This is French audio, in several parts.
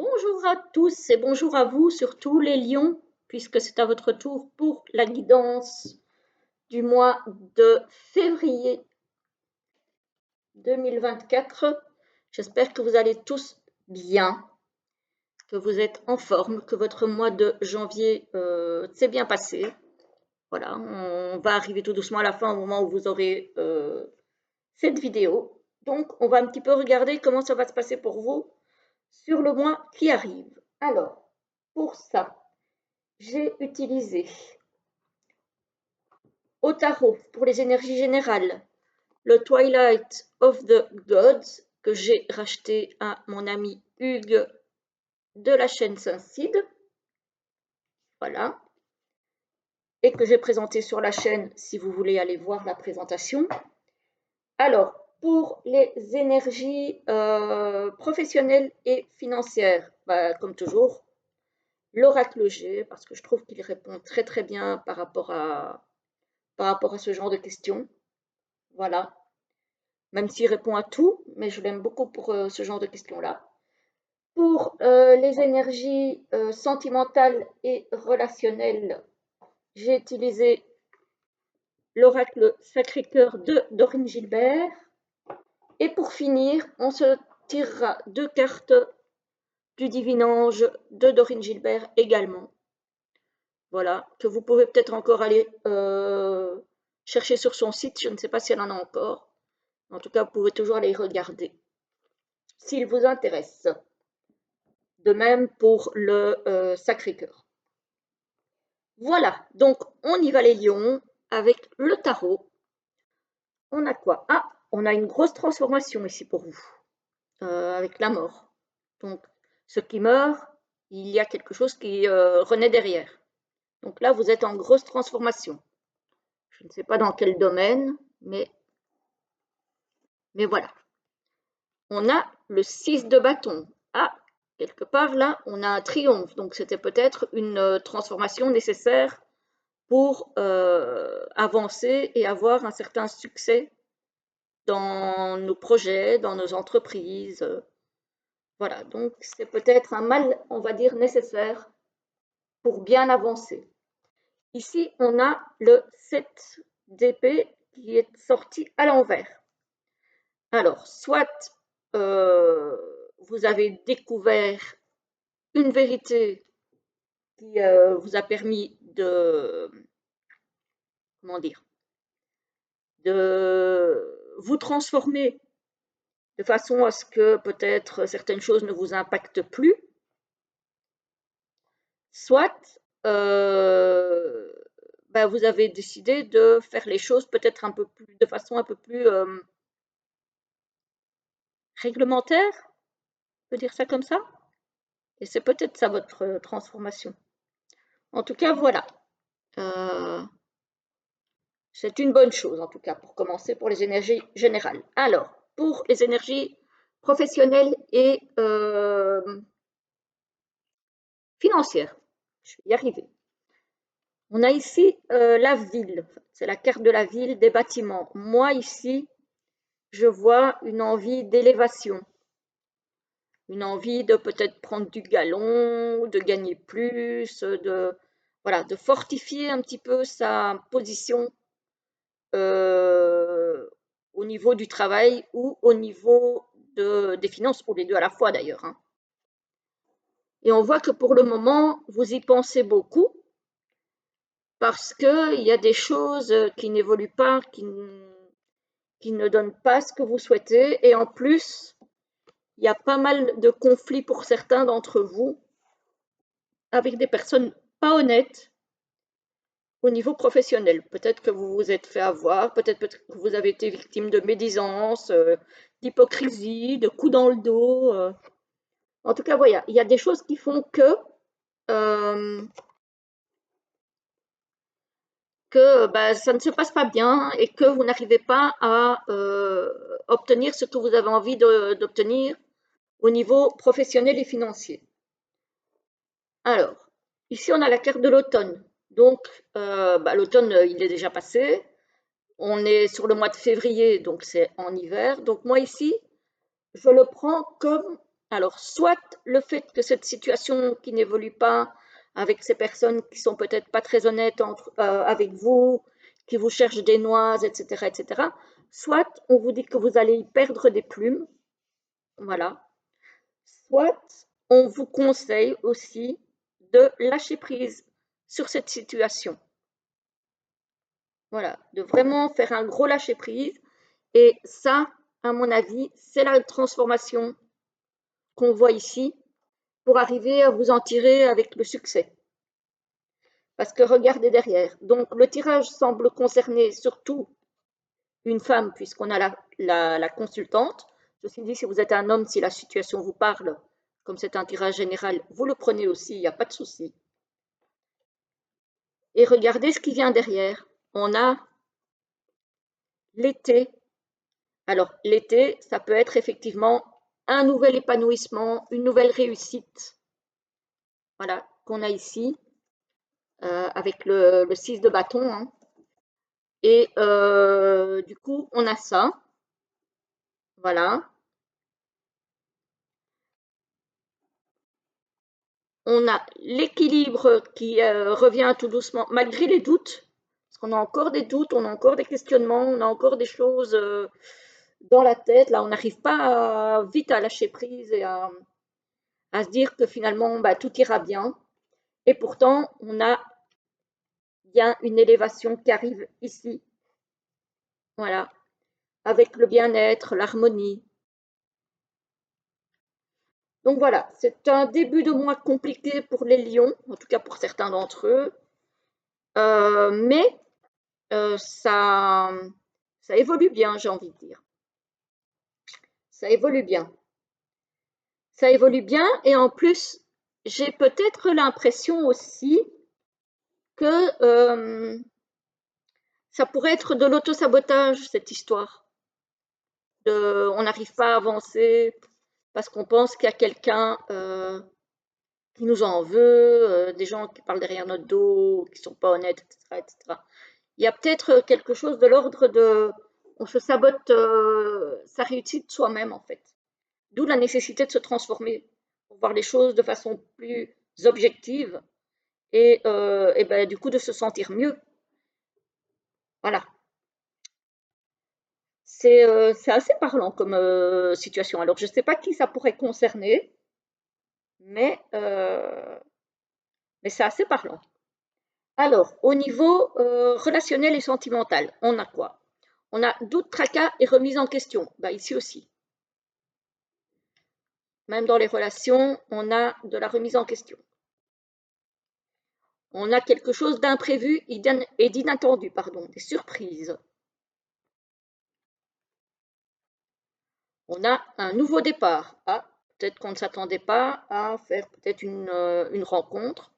Bonjour à tous et bonjour à vous, surtout les lions, puisque c'est à votre tour pour la guidance du mois de février 2024. J'espère que vous allez tous bien, que vous êtes en forme, que votre mois de janvier s'est bien passé. Voilà, on va arriver tout doucement à la fin au moment où vous aurez cette vidéo. Donc, on va un petit peu regarder comment ça va se passer pour vous sur le mois qui arrive. Alors, pour ça, j'ai utilisé au tarot pour les énergies générales le Twilight of the Gods que j'ai racheté à mon ami Hugues de la chaîne Saint-Cide. Voilà. Et que j'ai présenté sur la chaîne si vous voulez aller voir la présentation. Alors, pour les énergies professionnelles et financières, comme toujours, l'oracle G, parce que je trouve qu'il répond très très bien par rapport à ce genre de questions. Voilà. Même s'il répond à tout, mais je l'aime beaucoup pour ce genre de questions-là. Pour les énergies sentimentales et relationnelles, j'ai utilisé l'oracle Sacré-Cœur de Dorine Gilbert. Et pour finir, on se tirera 2 cartes du Divin Ange de Dorine Gilbert également. Voilà, que vous pouvez peut-être encore aller chercher sur son site, je ne sais pas si elle en a encore. En tout cas, vous pouvez toujours aller regarder s'il vous intéresse. De même pour le Sacré-Cœur. Voilà, donc on y va les lions avec le tarot. On a quoi? Ah, on a une grosse transformation ici pour vous, avec la mort. Donc, ce qui meurt, il y a quelque chose qui renaît derrière. Donc là, vous êtes en grosse transformation. Je ne sais pas dans quel domaine, mais voilà. On a le 6 de bâton. Ah, quelque part là, on a un triomphe. Donc c'était peut-être une transformation nécessaire pour avancer et avoir un certain succès dans nos projets, dans nos entreprises. Voilà, donc c'est peut-être un mal, on va dire, nécessaire pour bien avancer. Ici, on a le 7 d'épée qui est sorti à l'envers. Alors, soit vous avez découvert une vérité qui vous a permis de, comment dire, de vous transformer de façon à ce que peut-être certaines choses ne vous impactent plus, soit vous avez décidé de faire les choses peut-être un peu plus, de façon un peu plus réglementaire, on peut dire ça comme ça, et c'est peut-être ça votre transformation. En tout cas, voilà. C'est une bonne chose, en tout cas, pour commencer, pour les énergies générales. Alors, pour les énergies professionnelles et financières, je vais y arriver. On a ici la ville, c'est la carte de la ville, des bâtiments. Moi, ici, je vois une envie d'élévation, une envie de peut-être prendre du galon, de gagner plus, voilà, de fortifier un petit peu sa position au niveau du travail ou au niveau des finances, ou les deux à la fois d'ailleurs. Hein. Et on voit que pour le moment, vous y pensez beaucoup parce qu'il y a des choses qui n'évoluent pas, qui ne donnent pas ce que vous souhaitez. Et en plus, il y a pas mal de conflits pour certains d'entre vous avec des personnes pas honnêtes au niveau professionnel. Peut-être que vous vous êtes fait avoir, peut-être que vous avez été victime de médisance, d'hypocrisie, de coups dans le dos. En tout cas, voilà, il y a des choses qui font que ça ne se passe pas bien et que vous n'arrivez pas à obtenir ce que vous avez envie d'obtenir au niveau professionnel et financier. Alors, ici on a la carte de l'automne. Donc, l'automne, il est déjà passé. On est sur le mois de février, donc c'est en hiver. Donc moi ici, je le prends comme Alors, soit le fait que cette situation qui n'évolue pas avec ces personnes qui sont peut-être pas très honnêtes avec vous, qui vous cherchent des noises, etc., etc. Soit on vous dit que vous allez y perdre des plumes, voilà. Soit on vous conseille aussi de lâcher prise sur cette situation. Voilà, de vraiment faire un gros lâcher prise. Et ça, à mon avis, c'est la transformation qu'on voit ici pour arriver à vous en tirer avec le succès. Parce que regardez derrière. Donc le tirage semble concerner surtout une femme puisqu'on a la consultante. Je suis dit, si vous êtes un homme, si la situation vous parle, comme c'est un tirage général, vous le prenez aussi, il n'y a pas de souci. Et regardez ce qui vient derrière. On a l'été. Alors l'été, ça peut être effectivement un nouvel épanouissement, une nouvelle réussite. Voilà, qu'on a ici, avec le 6 de bâton. Hein. Et du coup, on a ça. Voilà. On a l'équilibre qui revient tout doucement, malgré les doutes, parce qu'on a encore des doutes, on a encore des questionnements, on a encore des choses dans la tête. Là, on n'arrive pas vite à lâcher prise et à se dire que finalement, bah, tout ira bien. Et pourtant, on a bien une élévation qui arrive ici. Voilà. Avec le bien-être, l'harmonie. Donc voilà, c'est un début de mois compliqué pour les lions, en tout cas pour certains d'entre eux. Mais ça, ça évolue bien, j'ai envie de dire. Ça évolue bien. Ça évolue bien et en plus, j'ai peut-être l'impression aussi que ça pourrait être de l'auto-sabotage, cette histoire. On n'arrive pas à avancer parce qu'on pense qu'il y a quelqu'un qui nous en veut, des gens qui parlent derrière notre dos, qui ne sont pas honnêtes, etc., etc. Il y a peut-être quelque chose de l'ordre de on se sabote sa réussite soi-même en fait. D'où la nécessité de se transformer pour voir les choses de façon plus objective et ben, du coup de se sentir mieux. Voilà. C'est assez parlant comme situation. Alors je ne sais pas qui ça pourrait concerner, mais, euh, mais c'est assez parlant. Alors, au niveau relationnel et sentimental, on a quoi? On a doute, tracas et remise en question. Bah, ici aussi. Même dans les relations, on a de la remise en question. On a quelque chose d'imprévu et d'inattendu, pardon, des surprises. On a un nouveau départ. Ah, peut-être qu'on ne s'attendait pas à faire peut-être une rencontre,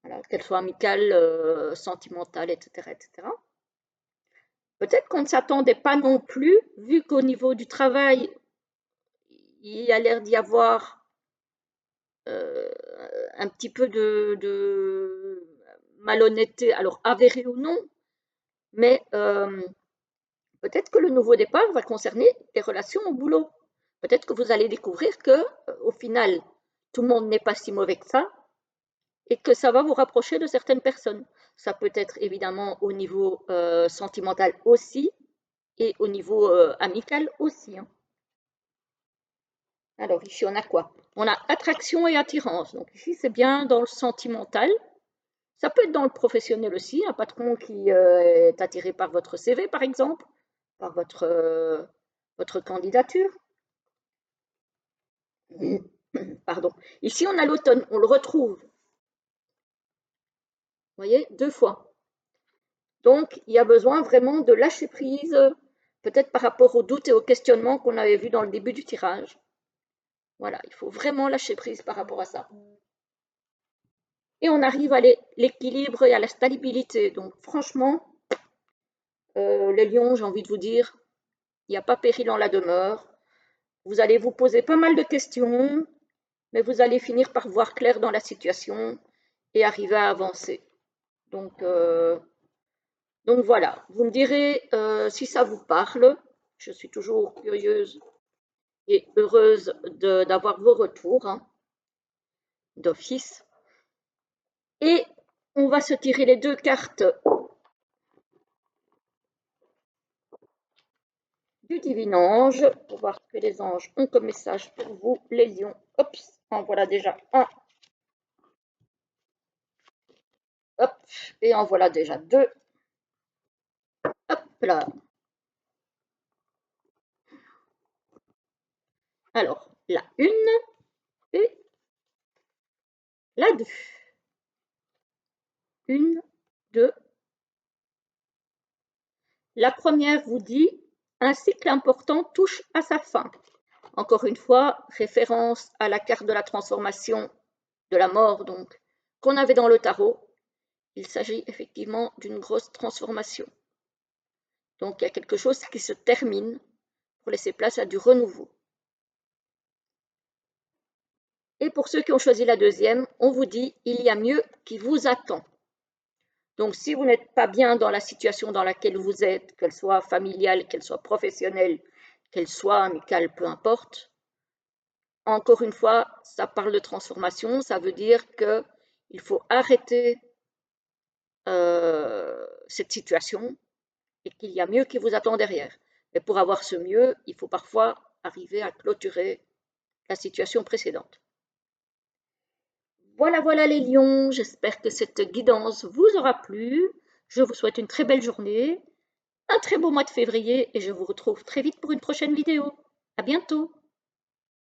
voilà, qu'elle soit amicale, sentimentale, etc., etc. Peut-être qu'on ne s'attendait pas non plus, vu qu'au niveau du travail, il y a l'air d'y avoir euh, un petit peu de malhonnêteté, alors avérée ou non, mais peut-être que le nouveau départ va concerner les relations au boulot. Peut-être que vous allez découvrir que, au final, tout le monde n'est pas si mauvais que ça et que ça va vous rapprocher de certaines personnes. Ça peut être évidemment au niveau sentimental aussi et au niveau amical aussi. Hein. Alors ici, on a quoi? On a attraction et attirance. Donc ici, c'est bien dans le sentimental. Ça peut être dans le professionnel aussi, un patron qui est attiré par votre CV, par exemple, par votre candidature. Pardon. Ici, on a l'automne, on le retrouve. Vous voyez, 2 fois. Donc, il y a besoin vraiment de lâcher prise, peut-être par rapport aux doutes et aux questionnements qu'on avait vus dans le début du tirage. Voilà, il faut vraiment lâcher prise par rapport à ça. Et on arrive à l'équilibre et à la stabilité. Donc, franchement, les lions, j'ai envie de vous dire, il n'y a pas péril en la demeure. Vous allez vous poser pas mal de questions, mais vous allez finir par voir clair dans la situation et arriver à avancer. Donc, donc voilà, vous me direz si ça vous parle. Je suis toujours curieuse et heureuse d'avoir vos retours hein, d'office. Et on va se tirer les 2 cartes du divin ange pour voir ce que les anges ont comme message pour vous, les lions. Hop, en voilà déjà un. Hop, et en voilà déjà 2. Hop là. Alors, la 1 et la 2. 1, 2. La première vous dit « Un cycle important touche à sa fin ». Encore une fois, référence à la carte de la transformation, de la mort donc, qu'on avait dans le tarot. Il s'agit effectivement d'une grosse transformation. Donc il y a quelque chose qui se termine pour laisser place à du renouveau. Et pour ceux qui ont choisi la deuxième, on vous dit « Il y a mieux qui vous attend ». Donc si vous n'êtes pas bien dans la situation dans laquelle vous êtes, qu'elle soit familiale, qu'elle soit professionnelle, qu'elle soit amicale, peu importe, encore une fois, ça parle de transformation, ça veut dire qu'il faut arrêter cette situation et qu'il y a mieux qui vous attend derrière. Mais pour avoir ce mieux, il faut parfois arriver à clôturer la situation précédente. Voilà, voilà les lions, j'espère que cette guidance vous aura plu. Je vous souhaite une très belle journée, un très beau mois de février et je vous retrouve très vite pour une prochaine vidéo. À bientôt!